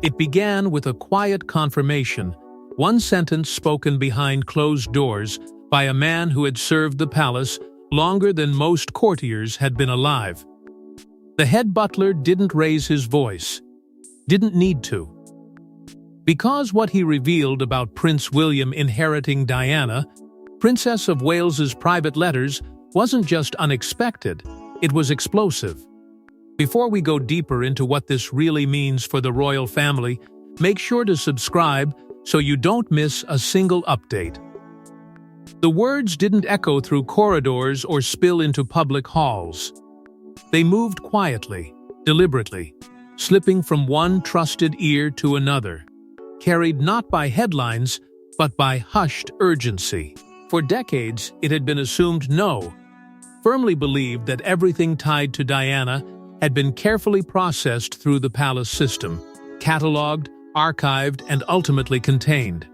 It began with a quiet confirmation, one sentence spoken behind closed doors by a man who had served the palace longer than most courtiers had been alive. The head butler didn't raise his voice, didn't need to. Because what he revealed about Prince William inheriting Diana, Princess of Wales's private letters, wasn't just unexpected, it was explosive. Before we go deeper into what this really means for the royal family, make sure to subscribe so you don't miss a single update. The words didn't echo through corridors or spill into public halls. They moved quietly, deliberately, slipping from one trusted ear to another, carried not by headlines, but by hushed urgency. For decades, it had been assumed firmly believed that everything tied to Diana had been carefully processed through the palace system, catalogued, archived, and ultimately contained.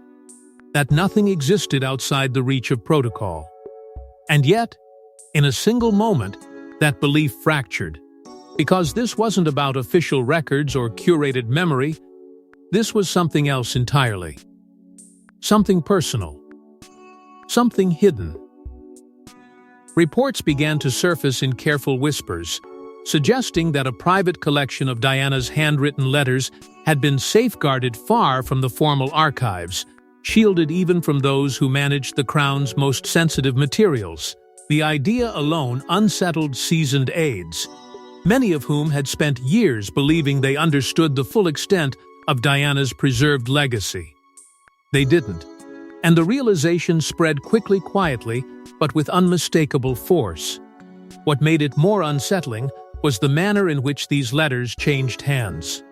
That nothing existed outside the reach of protocol. And yet, in a single moment, that belief fractured. Because this wasn't about official records or curated memory, this was something else entirely. Something personal. Something hidden. Reports began to surface in careful whispers, suggesting that a private collection of Diana's handwritten letters had been safeguarded far from the formal archives, shielded even from those who managed the crown's most sensitive materials. The idea alone unsettled seasoned aides, many of whom had spent years believing they understood the full extent of Diana's preserved legacy. They didn't, and the realization spread quietly, but with unmistakable force. What made it more unsettling was the manner in which these letters changed hands.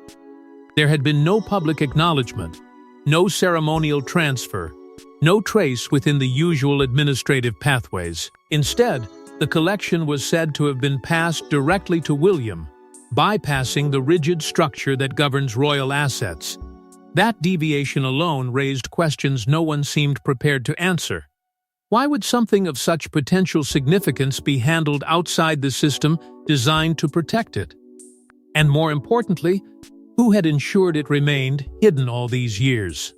There had been no public acknowledgement, no ceremonial transfer, no trace within the usual administrative pathways. Instead, the collection was said to have been passed directly to William, bypassing the rigid structure that governs royal assets. That deviation alone raised questions no one seemed prepared to answer. Why would something of such potential significance be handled outside the system designed to protect it? And more importantly, who had ensured it remained hidden all these years?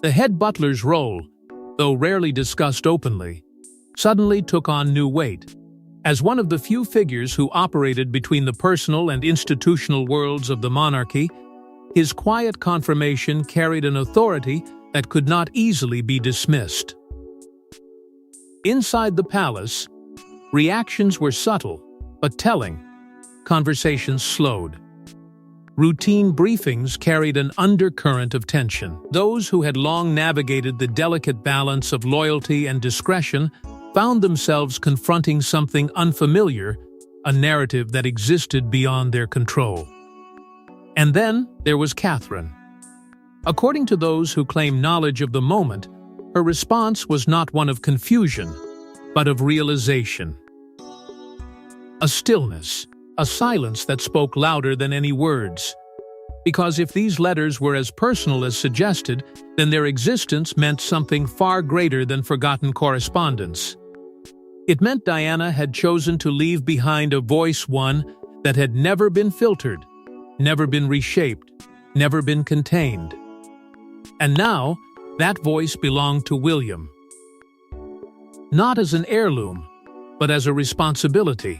The head butler's role, though rarely discussed openly, suddenly took on new weight. As one of the few figures who operated between the personal and institutional worlds of the monarchy, his quiet confirmation carried an authority that could not easily be dismissed. Inside the palace, reactions were subtle, but telling. Conversations slowed. Routine briefings carried an undercurrent of tension. Those who had long navigated the delicate balance of loyalty and discretion found themselves confronting something unfamiliar, a narrative that existed beyond their control. And then there was Catherine. According to those who claim knowledge of the moment, her response was not one of confusion, but of realization. A stillness, a silence that spoke louder than any words. Because if these letters were as personal as suggested, then their existence meant something far greater than forgotten correspondence. It meant Diana had chosen to leave behind a voice, one that had never been filtered, never been reshaped, never been contained. And now, that voice belonged to William. Not as an heirloom, but as a responsibility.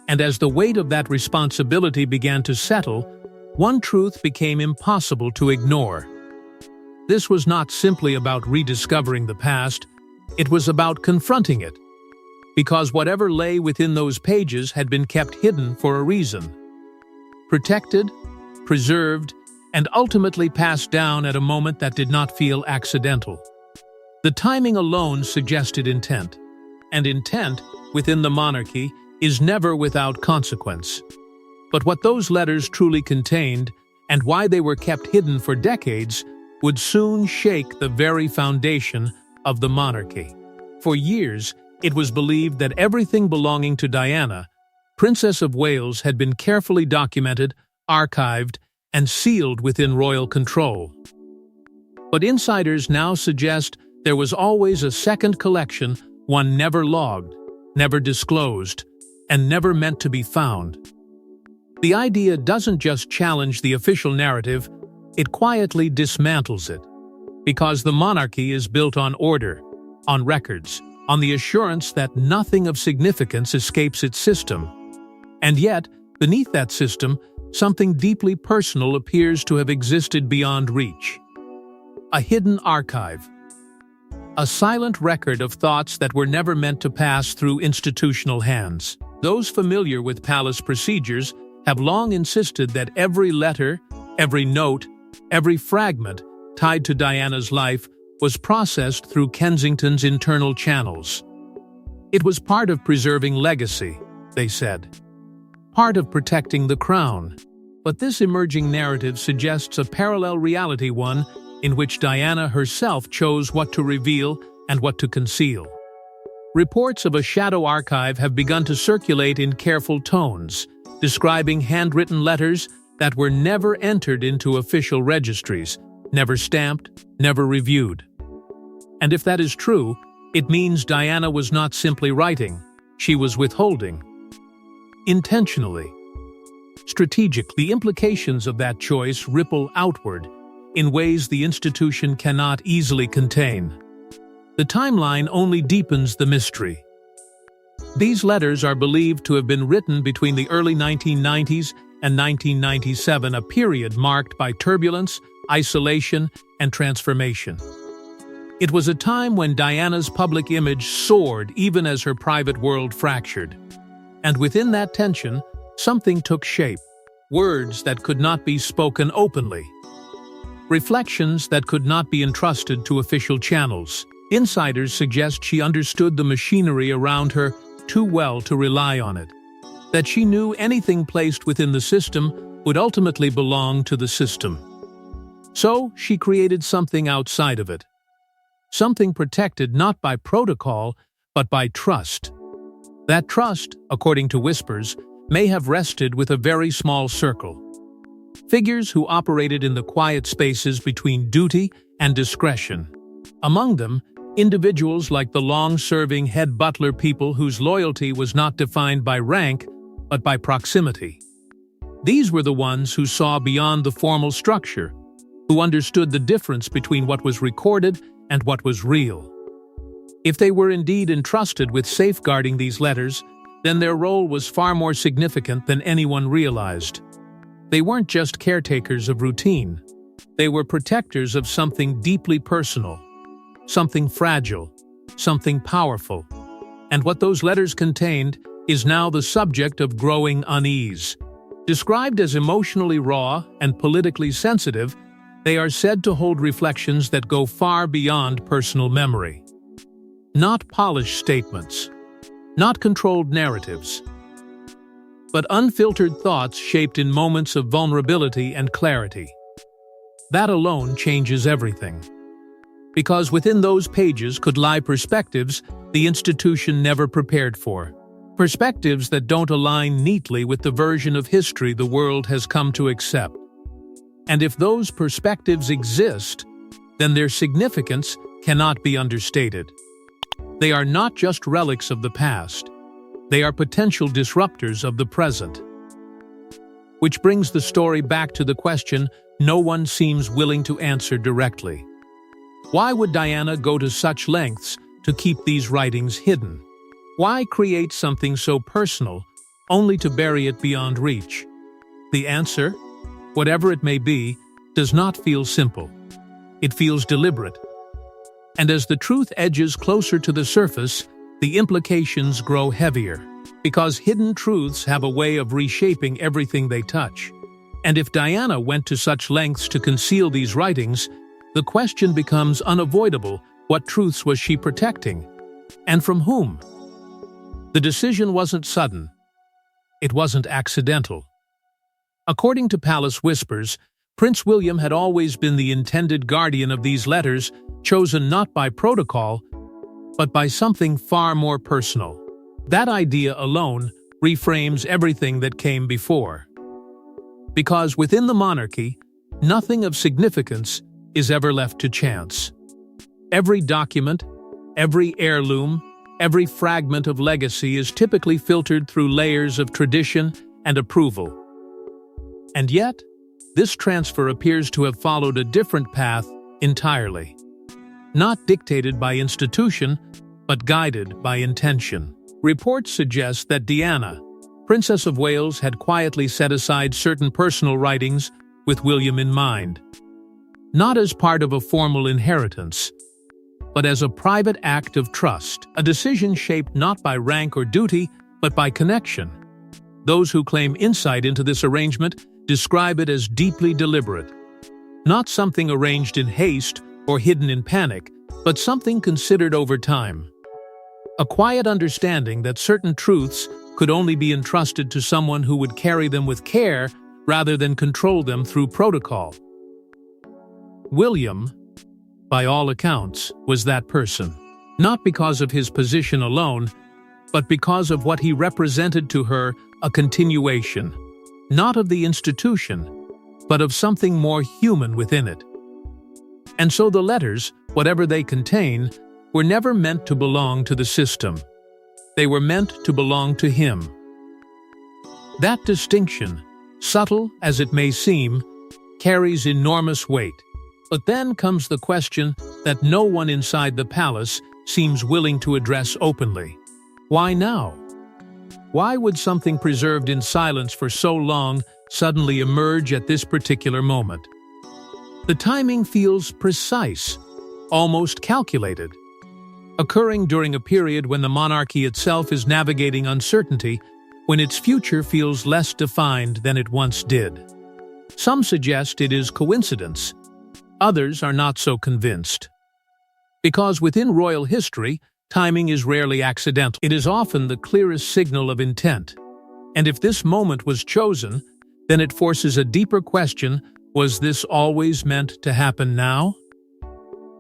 And as the weight of that responsibility began to settle, one truth became impossible to ignore. This was not simply about rediscovering the past, it was about confronting it. Because whatever lay within those pages had been kept hidden for a reason. Protected, preserved, and ultimately passed down at a moment that did not feel accidental. The timing alone suggested intent, and intent, within the monarchy, is never without consequence. But what those letters truly contained, and why they were kept hidden for decades, would soon shake the very foundation of the monarchy. For years, it was believed that everything belonging to Diana, Princess of Wales, had been carefully documented, archived, and sealed within royal control. But insiders now suggest there was always a second collection, one never logged, never disclosed, and never meant to be found. The idea doesn't just challenge the official narrative, It quietly dismantles it, because the monarchy is built on order, on records, on the assurance that nothing of significance escapes its system. And yet, beneath that system, something deeply personal appears to have existed beyond reach. A hidden archive. A silent record of thoughts that were never meant to pass through institutional hands. Those familiar with palace procedures have long insisted that every letter, every note, every fragment tied to Diana's life was processed through Kensington's internal channels. It was part of preserving legacy, they said. Part of protecting the crown. But this emerging narrative suggests a parallel reality, one in which Diana herself chose what to reveal and what to conceal. Reports of a shadow archive have begun to circulate in careful tones, describing handwritten letters that were never entered into official registries, never stamped, never reviewed. And if that is true, it means Diana was not simply writing, she was withholding. Intentionally. Strategic, the implications of that choice ripple outward in ways the institution cannot easily contain. The timeline only deepens the mystery. These letters are believed to have been written between the early 1990s and 1997, a period marked by turbulence, isolation, and transformation. It was a time when Diana's public image soared even as her private world fractured. And within that tension, something took shape. Words that could not be spoken openly. Reflections that could not be entrusted to official channels. Insiders suggest she understood the machinery around her too well to rely on it. That she knew anything placed within the system would ultimately belong to the system. So she created something outside of it. Something protected not by protocol, but by trust. That trust, according to whispers, may have rested with a very small circle. Figures who operated in the quiet spaces between duty and discretion. Among them, individuals like the long-serving Head Butler, people whose loyalty was not defined by rank, but by proximity. These were the ones who saw beyond the formal structure, who understood the difference between what was recorded and what was real. If they were indeed entrusted with safeguarding these letters, then their role was far more significant than anyone realized. They weren't just caretakers of routine. They were protectors of something deeply personal, something fragile, something powerful. And what those letters contained is now the subject of growing unease. Described as emotionally raw and politically sensitive, they are said to hold reflections that go far beyond personal memory. Not polished statements, not controlled narratives, but unfiltered thoughts shaped in moments of vulnerability and clarity. That alone changes everything. Because within those pages could lie perspectives the institution never prepared for. Perspectives that don't align neatly with the version of history the world has come to accept. And if those perspectives exist, then their significance cannot be understated. They are not just relics of the past. They are potential disruptors of the present. Which brings the story back to the question no one seems willing to answer directly. Why would Diana go to such lengths to keep these writings hidden? Why create something so personal, only to bury it beyond reach? The answer, whatever it may be, does not feel simple. It feels deliberate. And as the truth edges closer to the surface, the implications grow heavier, because hidden truths have a way of reshaping everything they touch. And if Diana went to such lengths to conceal these writings, the question becomes unavoidable: what truths was she protecting? And from whom? The decision wasn't sudden. It wasn't accidental. According to palace whispers, Prince William had always been the intended guardian of these letters, chosen not by protocol, but by something far more personal. That idea alone reframes everything that came before. Because within the monarchy, nothing of significance is ever left to chance. Every document, every heirloom, every fragment of legacy is typically filtered through layers of tradition and approval. And yet, this transfer appears to have followed a different path entirely. Not dictated by institution, but guided by intention. Reports suggest that Diana, Princess of Wales, had quietly set aside certain personal writings with William in mind. Not as part of a formal inheritance, but as a private act of trust, a decision shaped not by rank or duty, but by connection. Those who claim insight into this arrangement describe it as deeply deliberate. Not something arranged in haste or hidden in panic, but something considered over time. A quiet understanding that certain truths could only be entrusted to someone who would carry them with care rather than control them through protocol. William, by all accounts, was that person. Not because of his position alone, but because of what he represented to her, a continuation, not of the institution, but of something more human within it. And so the letters, whatever they contain, were never meant to belong to the system. They were meant to belong to him. That distinction, subtle as it may seem, carries enormous weight. But then comes the question that no one inside the palace seems willing to address openly. Why now? Why would something preserved in silence for so long suddenly emerge at this particular moment? The timing feels precise, almost calculated, occurring during a period when the monarchy itself is navigating uncertainty, when its future feels less defined than it once did. Some suggest it is coincidence. Others are not so convinced. Because within royal history, timing is rarely accidental. It is often the clearest signal of intent. And if this moment was chosen, then it forces a deeper question: was this always meant to happen now?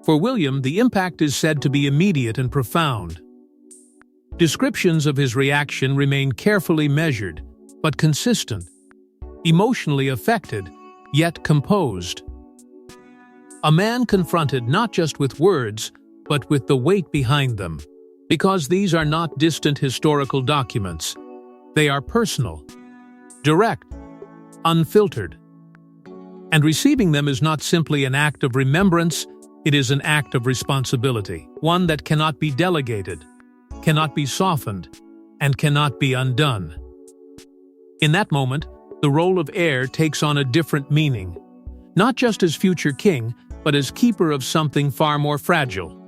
For William, the impact is said to be immediate and profound. Descriptions of his reaction remain carefully measured, but consistent, emotionally affected, yet composed. A man confronted not just with words, but with the weight behind them, because these are not distant historical documents. They are personal, direct, unfiltered. And receiving them is not simply an act of remembrance, it is an act of responsibility, one that cannot be delegated, cannot be softened, and cannot be undone. In that moment, the role of heir takes on a different meaning, not just as future king, but as keeper of something far more fragile.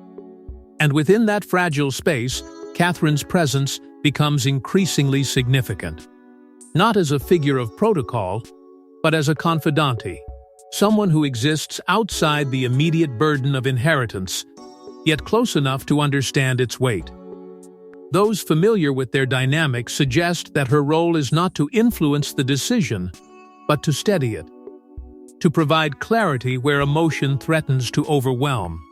And within that fragile space, Catherine's presence becomes increasingly significant. Not as a figure of protocol, but as a confidante, someone who exists outside the immediate burden of inheritance, yet close enough to understand its weight. Those familiar with their dynamic suggest that her role is not to influence the decision, but to steady it, to provide clarity where emotion threatens to overwhelm.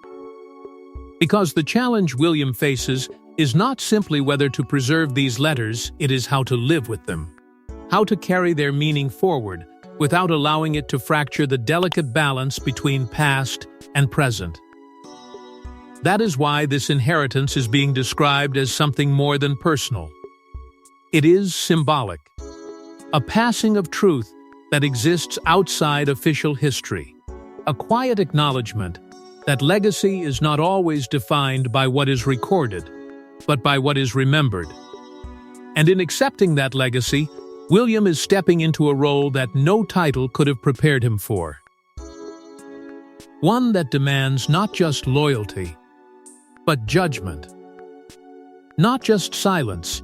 Because the challenge William faces is not simply whether to preserve these letters, it is how to live with them, how to carry their meaning forward without allowing it to fracture the delicate balance between past and present. That is why this inheritance is being described as something more than personal. It is symbolic, a passing of truth that exists outside official history, a quiet acknowledgement that legacy is not always defined by what is recorded, but by what is remembered. And in accepting that legacy, William is stepping into a role that no title could have prepared him for. One that demands not just loyalty, but judgment. Not just silence,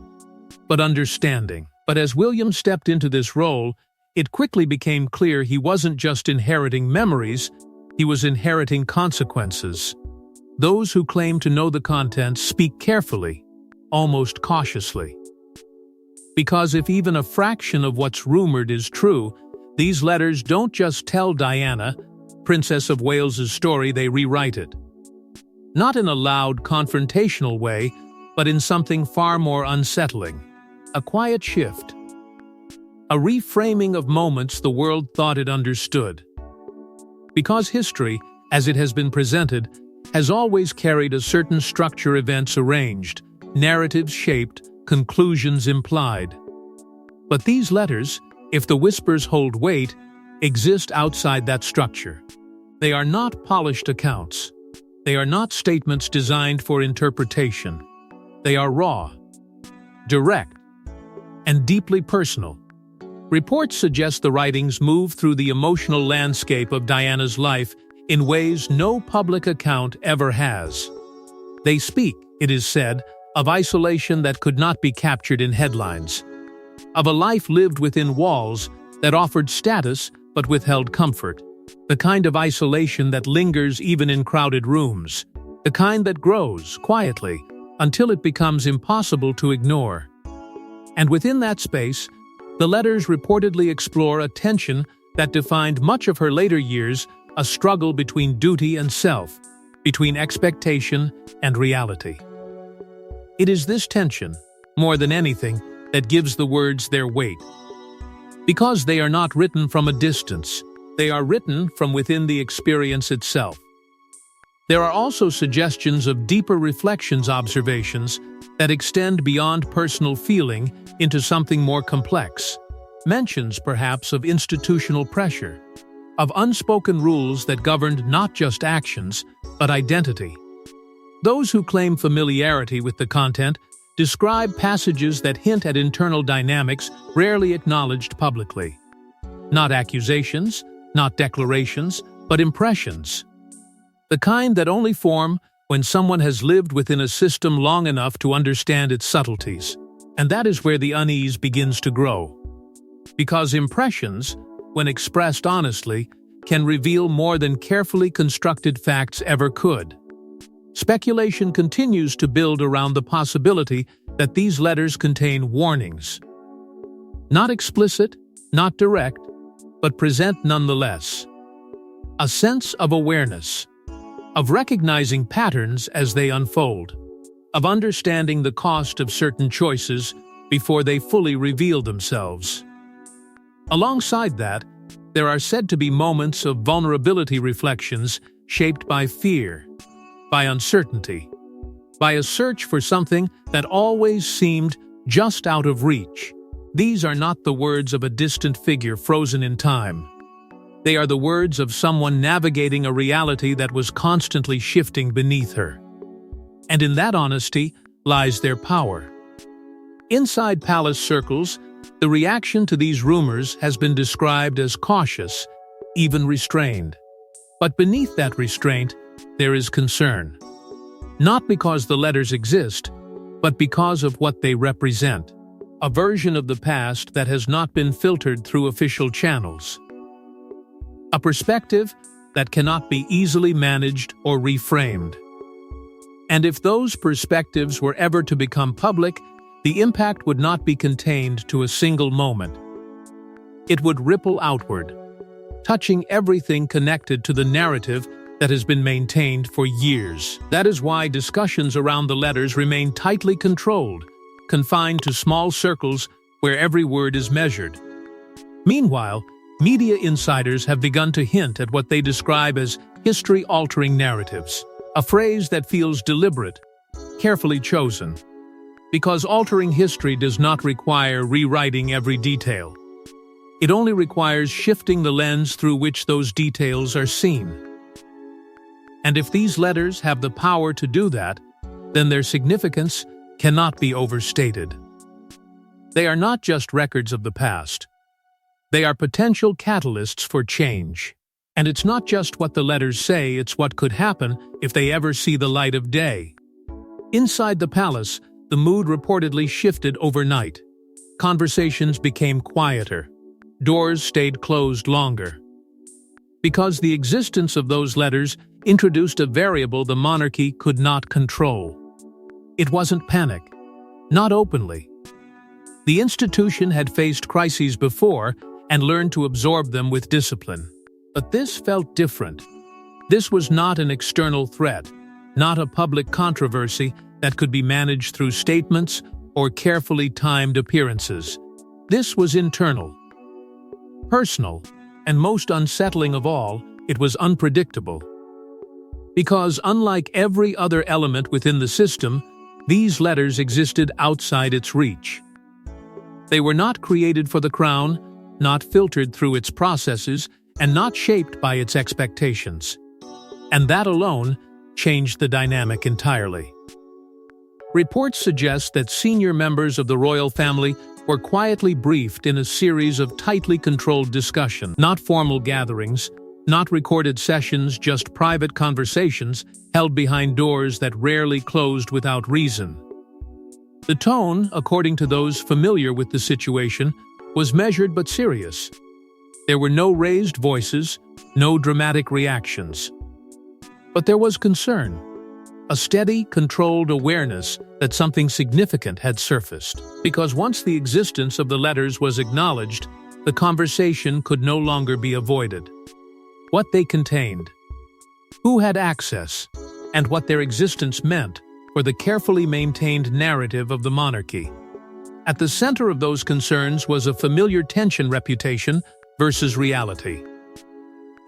but understanding. But as William stepped into this role, it quickly became clear he wasn't just inheriting memories, he was inheriting consequences. Those who claim to know the contents speak carefully, almost cautiously. Because if even a fraction of what's rumored is true, these letters don't just tell Diana, Princess of Wales's story, they rewrite it. Not in a loud, confrontational way, but in something far more unsettling. A quiet shift. A reframing of moments the world thought it understood. Because history, as it has been presented, has always carried a certain structure: events arranged, narratives shaped, conclusions implied. But these letters, if the whispers hold weight, exist outside that structure. They are not polished accounts. They are not statements designed for interpretation. They are raw, direct, and deeply personal. Reports suggest the writings move through the emotional landscape of Diana's life in ways no public account ever has. They speak, it is said, of isolation that could not be captured in headlines, of a life lived within walls that offered status but withheld comfort, the kind of isolation that lingers even in crowded rooms, the kind that grows quietly until it becomes impossible to ignore. And within that space, the letters reportedly explore a tension that defined much of her later years, a struggle between duty and self, between expectation and reality. It is this tension, more than anything, that gives the words their weight. Because they are not written from a distance, they are written from within the experience itself. There are also suggestions of deeper reflections, observations that extend beyond personal feeling into something more complex. Mentions, perhaps, of institutional pressure, of unspoken rules that governed not just actions, but identity. Those who claim familiarity with the content describe passages that hint at internal dynamics rarely acknowledged publicly. Not accusations, not declarations, but impressions. The kind that only form when someone has lived within a system long enough to understand its subtleties. And that is where the unease begins to grow. Because impressions, when expressed honestly, can reveal more than carefully constructed facts ever could. Speculation continues to build around the possibility that these letters contain warnings. Not explicit, not direct, but present nonetheless. A sense of awareness, of recognizing patterns as they unfold, of understanding the cost of certain choices before they fully reveal themselves. Alongside that, there are said to be moments of vulnerability, reflections shaped by fear, by uncertainty, by a search for something that always seemed just out of reach. These are not the words of a distant figure frozen in time. They are the words of someone navigating a reality that was constantly shifting beneath her. And in that honesty lies their power. Inside palace circles, the reaction to these rumors has been described as cautious, even restrained. But beneath that restraint, there is concern. Not because the letters exist, but because of what they represent. A version of the past that has not been filtered through official channels. A perspective that cannot be easily managed or reframed. And if those perspectives were ever to become public, the impact would not be contained to a single moment. It would ripple outward, touching everything connected to the narrative that has been maintained for years. That is why discussions around the letters remain tightly controlled, confined to small circles where every word is measured. Meanwhile, media insiders have begun to hint at what they describe as history-altering narratives, a phrase that feels deliberate, carefully chosen. Because altering history does not require rewriting every detail. It only requires shifting the lens through which those details are seen. And if these letters have the power to do that, then their significance cannot be overstated. They are not just records of the past. They are potential catalysts for change. And it's not just what the letters say, it's what could happen if they ever see the light of day. Inside the palace, the mood reportedly shifted overnight. Conversations became quieter. Doors stayed closed longer. Because the existence of those letters introduced a variable the monarchy could not control. It wasn't panic. Not openly. The institution had faced crises before and learned to absorb them with discipline. But this felt different. This was not an external threat, not a public controversy that could be managed through statements or carefully timed appearances. This was internal, personal, and most unsettling of all, it was unpredictable. Because unlike every other element within the system, these letters existed outside its reach. They were not created for the crown, not filtered through its processes, and not shaped by its expectations. And that alone changed the dynamic entirely. Reports suggest that senior members of the royal family were quietly briefed in a series of tightly controlled discussions, not formal gatherings, not recorded sessions, just private conversations held behind doors that rarely closed without reason. The tone, according to those familiar with the situation, was measured but serious. There were no raised voices, no dramatic reactions. But there was concern, a steady, controlled awareness that something significant had surfaced. Because once the existence of the letters was acknowledged, the conversation could no longer be avoided. What they contained, who had access, and what their existence meant for the carefully maintained narrative of the monarchy. At the center of those concerns was a familiar tension: reputation versus reality.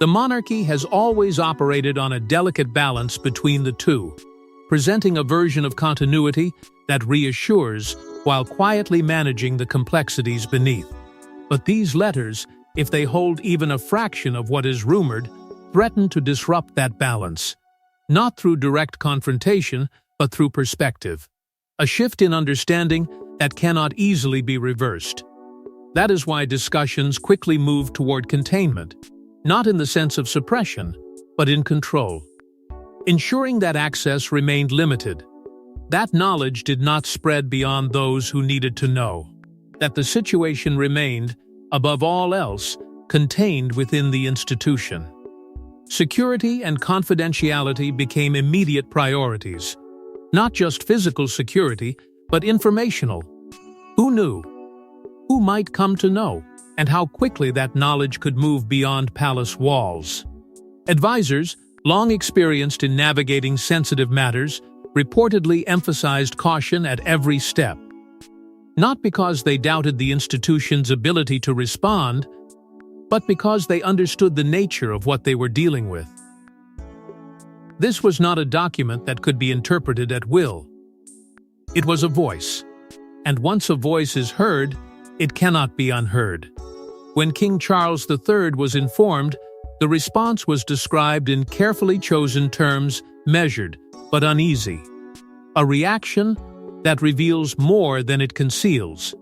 The monarchy has always operated on a delicate balance between the two, presenting a version of continuity that reassures while quietly managing the complexities beneath. But these letters, if they hold even a fraction of what is rumored, threaten to disrupt that balance, not through direct confrontation, but through perspective, a shift in understanding that cannot easily be reversed. That is why discussions quickly moved toward containment, not in the sense of suppression, but in control, ensuring that access remained limited. That knowledge did not spread beyond those who needed to know, that the situation remained, above all else, contained within the institution. Security and confidentiality became immediate priorities. Not just physical security, but informational. Who knew? Who might come to know? And how quickly that knowledge could move beyond palace walls. Advisors, long experienced in navigating sensitive matters, reportedly emphasized caution at every step. Not because they doubted the institution's ability to respond, but because they understood the nature of what they were dealing with. This was not a document that could be interpreted at will. It was a voice, and once a voice is heard, it cannot be unheard. When King Charles III was informed, the response was described in carefully chosen terms, measured but uneasy. A reaction that reveals more than it conceals.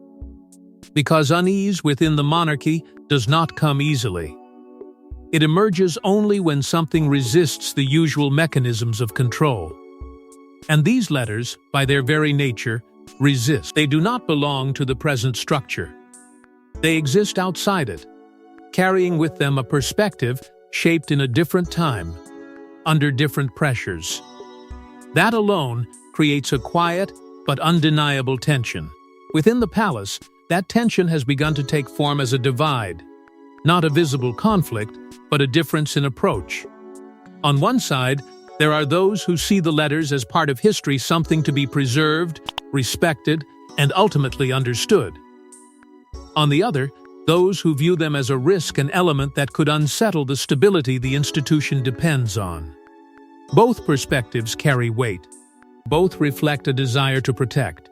Because unease within the monarchy does not come easily. It emerges only when something resists the usual mechanisms of control. And these letters, by their very nature, resist. They do not belong to the present structure. They exist outside it, carrying with them a perspective shaped in a different time, under different pressures. That alone creates a quiet but undeniable tension. Within the palace, that tension has begun to take form as a divide, not a visible conflict, but a difference in approach. On one side, there are those who see the letters as part of history, something to be preserved, respected, and ultimately understood. On the other, those who view them as a risk, an element that could unsettle the stability the institution depends on. Both perspectives carry weight. Both reflect a desire to protect.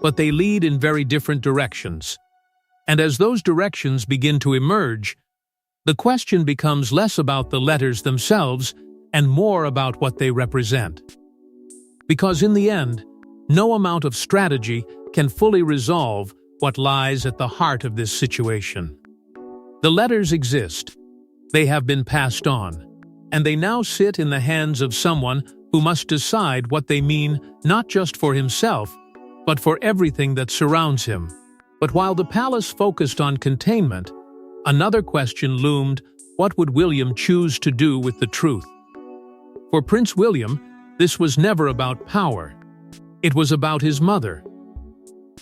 But they lead in very different directions. And as those directions begin to emerge, the question becomes less about the letters themselves and more about what they represent. Because in the end, no amount of strategy can fully resolve what lies at the heart of this situation. The letters exist, they have been passed on, and they now sit in the hands of someone who must decide what they mean not just for himself, but for everything that surrounds him. But while the palace focused on containment, another question loomed: what would William choose to do with the truth? For Prince William, this was never about power. It was about his mother.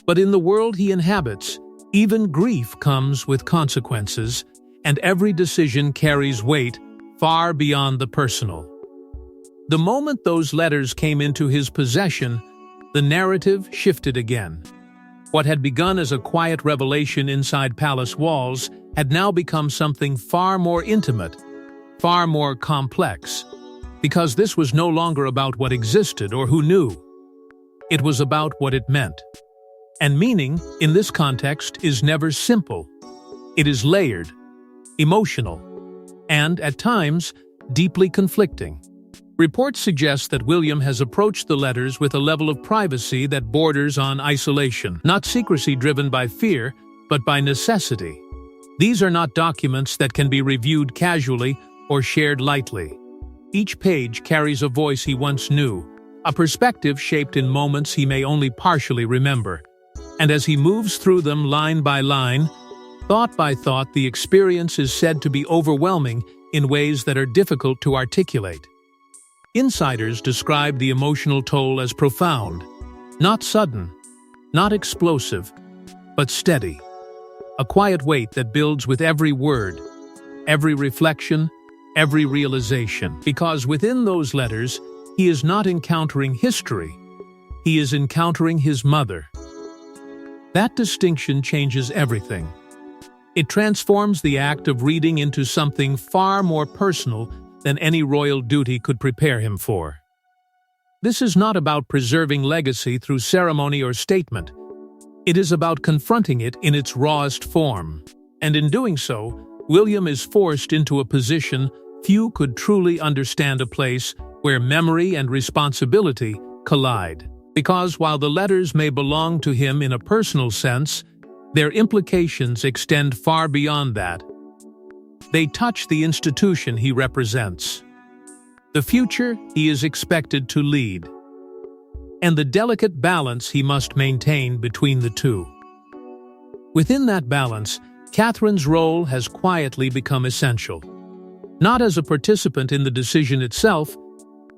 But in the world he inhabits, even grief comes with consequences, and every decision carries weight far beyond the personal. The moment those letters came into his possession, the narrative shifted again. What had begun as a quiet revelation inside palace walls had now become something far more intimate, far more complex, because this was no longer about what existed or who knew. It was about what it meant. And meaning, in this context, is never simple. It is layered, emotional, and, at times, deeply conflicting. Reports suggest that William has approached the letters with a level of privacy that borders on isolation, not secrecy driven by fear, but by necessity. These are not documents that can be reviewed casually or shared lightly. Each page carries a voice he once knew, a perspective shaped in moments he may only partially remember. And as he moves through them line by line, thought by thought, the experience is said to be overwhelming in ways that are difficult to articulate. Insiders describe the emotional toll as profound, not sudden, not explosive, but steady. A quiet weight that builds with every word, every reflection, every realization. Because within those letters, he is not encountering history, he is encountering his mother. That distinction changes everything. It transforms the act of reading into something far more personal than any royal duty could prepare him for. This is not about preserving legacy through ceremony or statement. It is about confronting it in its rawest form. And in doing so, William is forced into a position few could truly understand, a place where memory and responsibility collide. Because while the letters may belong to him in a personal sense, their implications extend far beyond that. They touch the institution he represents, the future he is expected to lead, and the delicate balance he must maintain between the two. Within that balance, Catherine's role has quietly become essential, not as a participant in the decision itself,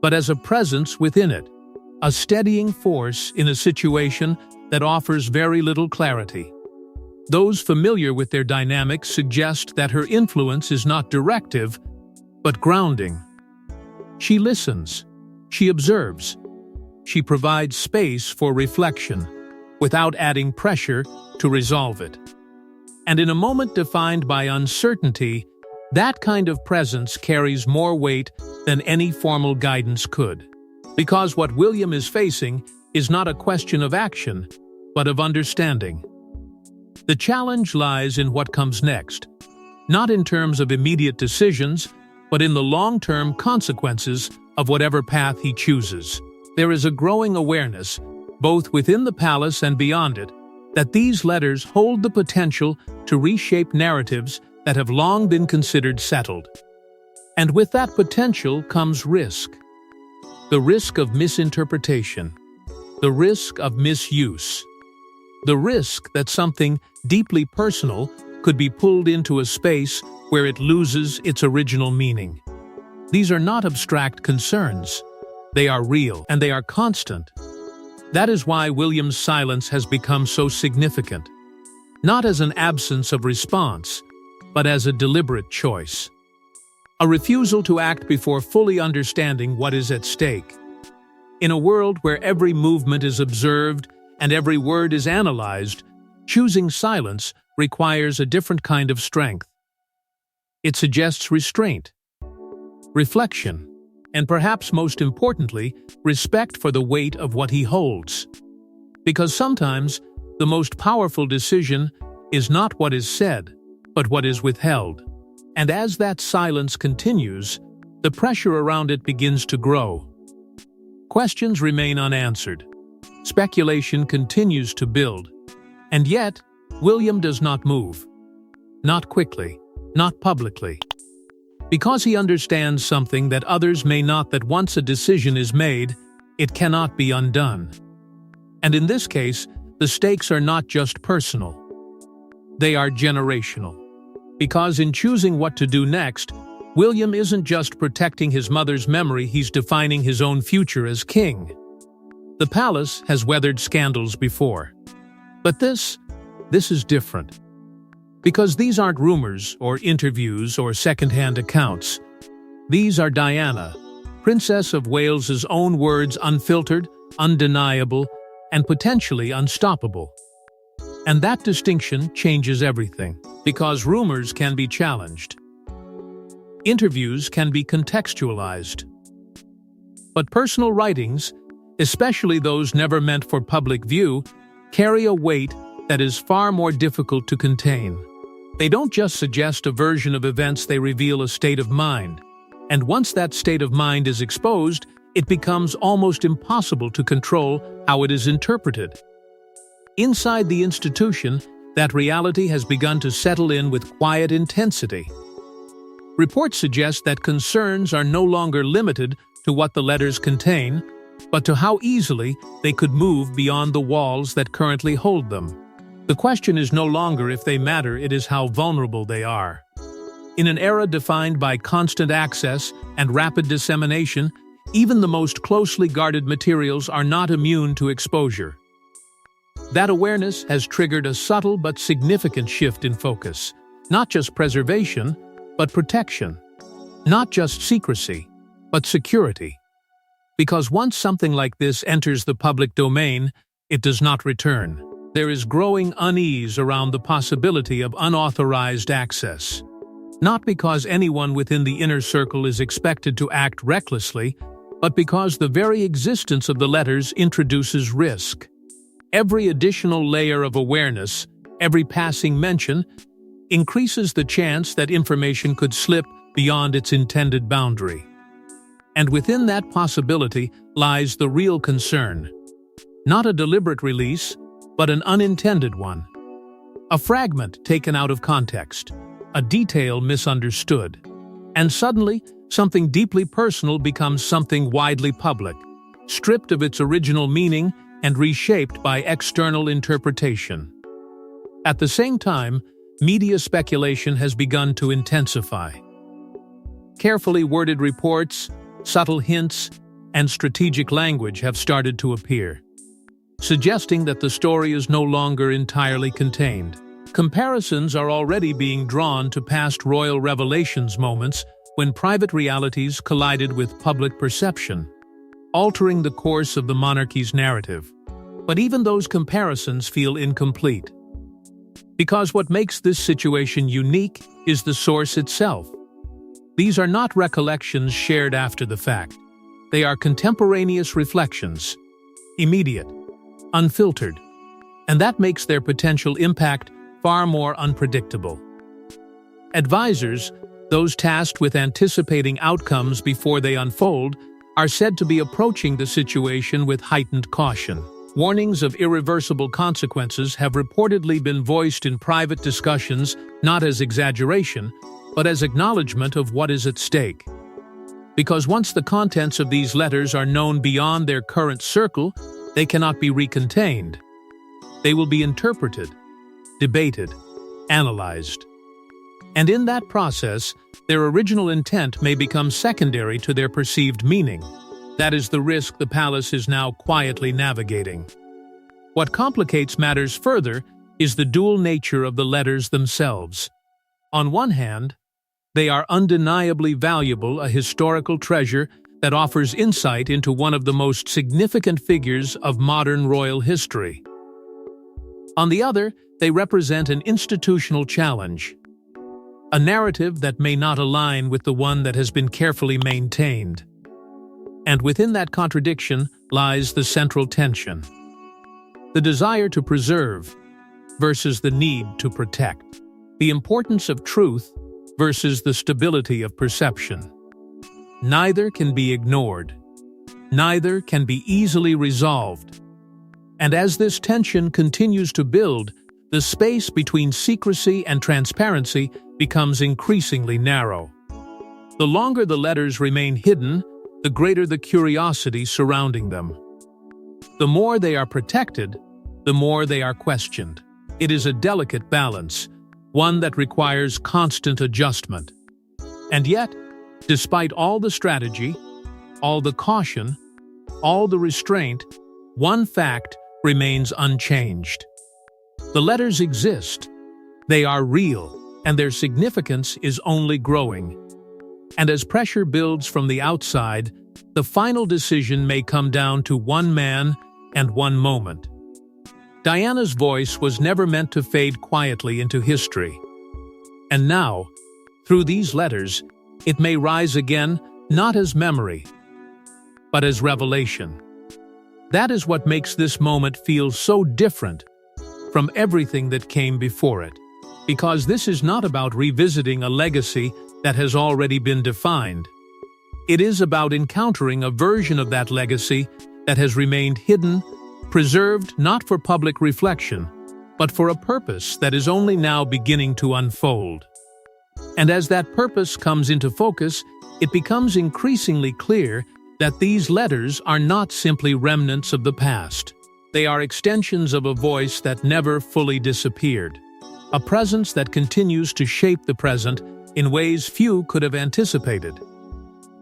but as a presence within it, a steadying force in a situation that offers very little clarity. Those familiar with their dynamics suggest that her influence is not directive, but grounding. She listens, she observes, she provides space for reflection, without adding pressure to resolve it. And in a moment defined by uncertainty, that kind of presence carries more weight than any formal guidance could. Because what William is facing is not a question of action, but of understanding. The challenge lies in what comes next, not in terms of immediate decisions, but in the long-term consequences of whatever path he chooses. There is a growing awareness, both within the palace and beyond it, that these letters hold the potential to reshape narratives that have long been considered settled. And with that potential comes risk. The risk of misinterpretation, the risk of misuse, the risk that something deeply personal could be pulled into a space where it loses its original meaning. These are not abstract concerns. They are real, and they are constant. That is why William's silence has become so significant, not as an absence of response, but as a deliberate choice. A refusal to act before fully understanding what is at stake. In a world where every movement is observed and every word is analyzed, choosing silence requires a different kind of strength. It suggests restraint, reflection, and perhaps most importantly, respect for the weight of what he holds. Because sometimes, the most powerful decision is not what is said, but what is withheld. And as that silence continues, the pressure around it begins to grow. Questions remain unanswered. Speculation continues to build. And yet, William does not move. Not quickly, not publicly. Because he understands something that others may not, that once a decision is made, it cannot be undone. And in this case, the stakes are not just personal. They are generational. Because in choosing what to do next, William isn't just protecting his mother's memory, he's defining his own future as king. The palace has weathered scandals before. But this is different. Because these aren't rumors or interviews or second-hand accounts. These are Diana, Princess of Wales's own words, unfiltered, undeniable, and potentially unstoppable. And that distinction changes everything, because rumors can be challenged. Interviews can be contextualized. But personal writings, especially those never meant for public view, carry a weight that is far more difficult to contain. They don't just suggest a version of events, they reveal a state of mind. And once that state of mind is exposed, it becomes almost impossible to control how it is interpreted. Inside the institution, that reality has begun to settle in with quiet intensity. Reports suggest that concerns are no longer limited to what the letters contain, but to how easily they could move beyond the walls that currently hold them. The question is no longer if they matter, it is how vulnerable they are. In an era defined by constant access and rapid dissemination, even the most closely guarded materials are not immune to exposure. That awareness has triggered a subtle but significant shift in focus. Not just preservation, but protection. Not just secrecy, but security. Because once something like this enters the public domain, it does not return. There is growing unease around the possibility of unauthorized access. Not because anyone within the inner circle is expected to act recklessly, but because the very existence of the letters introduces risk. Every additional layer of awareness, every passing mention, increases the chance that information could slip beyond its intended boundary. And within that possibility lies the real concern. Not a deliberate release, but an unintended one. A fragment taken out of context, a detail misunderstood, and suddenly something deeply personal becomes something widely public, stripped of its original meaning and reshaped by external interpretation. At the same time, media speculation has begun to intensify. Carefully worded reports, subtle hints, and strategic language have started to appear, suggesting that the story is no longer entirely contained. Comparisons are already being drawn to past royal revelations moments when private realities collided with public perception, altering the course of the monarchy's narrative. But even those comparisons feel incomplete. Because what makes this situation unique is the source itself. These are not recollections shared after the fact. They are contemporaneous reflections, immediate, unfiltered, and that makes their potential impact far more unpredictable. Advisors, those tasked with anticipating outcomes before they unfold, are said to be approaching the situation with heightened caution. Warnings of irreversible consequences have reportedly been voiced in private discussions, not as exaggeration, but as acknowledgement of what is at stake. Because once the contents of these letters are known beyond their current circle, they cannot be recontained. They will be interpreted, debated, analyzed. And in that process, their original intent may become secondary to their perceived meaning. That is the risk the palace is now quietly navigating. What complicates matters further is the dual nature of the letters themselves. On one hand, they are undeniably valuable, a historical treasure that offers insight into one of the most significant figures of modern royal history. On the other, they represent an institutional challenge, a narrative that may not align with the one that has been carefully maintained. And within that contradiction lies the central tension. The desire to preserve versus the need to protect. The importance of truth versus the stability of perception. Neither can be ignored. Neither can be easily resolved. And as this tension continues to build, the space between secrecy and transparency becomes increasingly narrow. The longer the letters remain hidden, the greater the curiosity surrounding them. The more they are protected, the more they are questioned. It is a delicate balance, one that requires constant adjustment. And yet, despite all the strategy, all the caution, all the restraint, one fact remains unchanged. The letters exist, they are real, and their significance is only growing. And as pressure builds from the outside, the final decision may come down to one man and one moment. Diana's voice was never meant to fade quietly into history. And now, through these letters, it may rise again, not as memory, but as revelation. That is what makes this moment feel so different from everything that came before it. Because this is not about revisiting a legacy that has already been defined. It is about encountering a version of that legacy that has remained hidden, preserved not for public reflection, but for a purpose that is only now beginning to unfold. And as that purpose comes into focus, it becomes increasingly clear that these letters are not simply remnants of the past. They are extensions of a voice that never fully disappeared, a presence that continues to shape the present in ways few could have anticipated.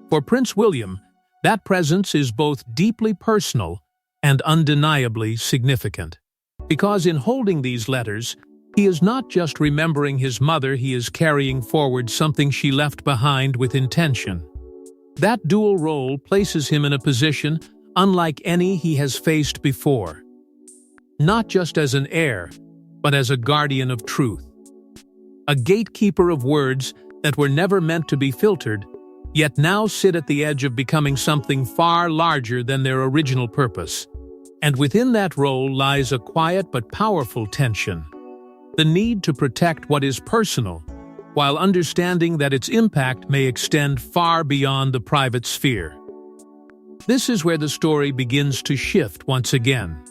For Prince William, that presence is both deeply personal and undeniably significant. Because in holding these letters, he is not just remembering his mother, he is carrying forward something she left behind with intention. That dual role places him in a position unlike any he has faced before. Not just as an heir, but as a guardian of truth. A gatekeeper of words that were never meant to be filtered, yet now sit at the edge of becoming something far larger than their original purpose. And within that role lies a quiet but powerful tension. The need to protect what is personal, while understanding that its impact may extend far beyond the private sphere. This is where the story begins to shift once again.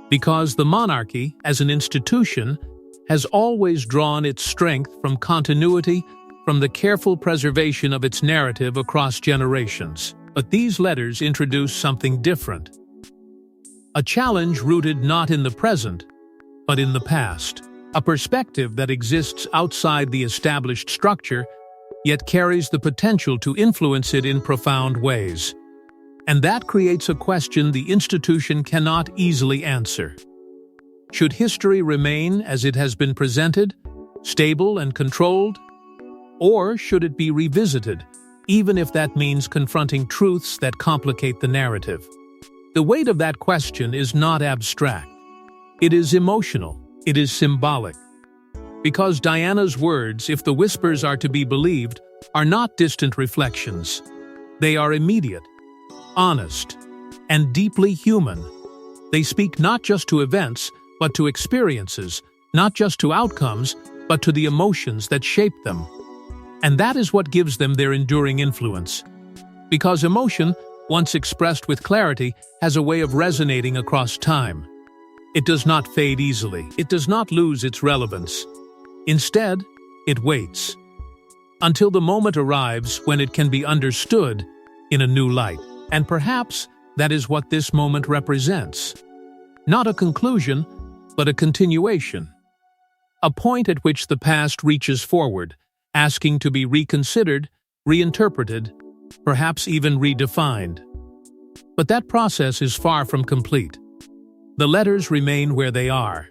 Because the monarchy, as an institution, has always drawn its strength from continuity, from the careful preservation of its narrative across generations. But these letters introduce something different. A challenge rooted not in the present, but in the past. A perspective that exists outside the established structure, yet carries the potential to influence it in profound ways. And that creates a question the institution cannot easily answer. Should history remain as it has been presented, stable and controlled? Or should it be revisited, even if that means confronting truths that complicate the narrative? The weight of that question is not abstract. It is emotional. It is symbolic. Because Diana's words, if the whispers are to be believed, are not distant reflections. They are immediate, honest, and deeply human. They speak not just to events, but to experiences, not just to outcomes, but to the emotions that shape them. And that is what gives them their enduring influence. Because emotion, once expressed with clarity, has a way of resonating across time. It does not fade easily. It does not lose its relevance. Instead, it waits until the moment arrives when it can be understood in a new light. And perhaps that is what this moment represents. Not a conclusion, but a continuation. A point at which the past reaches forward, asking to be reconsidered, reinterpreted, perhaps even redefined. But that process is far from complete. The letters remain where they are.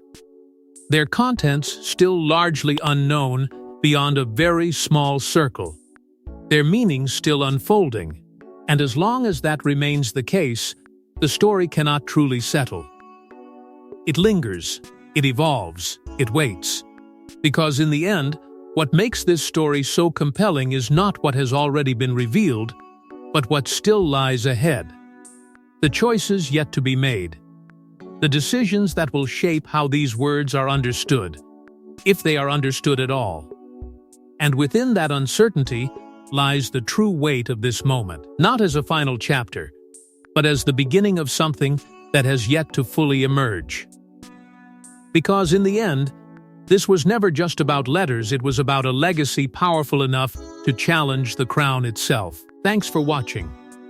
Their contents still largely unknown beyond a very small circle. Their meanings still unfolding. And as long as that remains the case, the story cannot truly settle. It lingers, it evolves, it waits. Because in the end, what makes this story so compelling is not what has already been revealed, but what still lies ahead. The choices yet to be made. The decisions that will shape how these words are understood, if they are understood at all. And within that uncertainty lies the true weight of this moment, not as a final chapter, but as the beginning of something that has yet to fully emerge. Because in the end, this was never just about letters, it was about a legacy powerful enough to challenge the crown itself. Thanks for watching.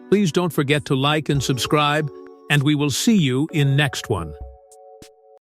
Please don't forget to like and subscribe, and we will see you in next one.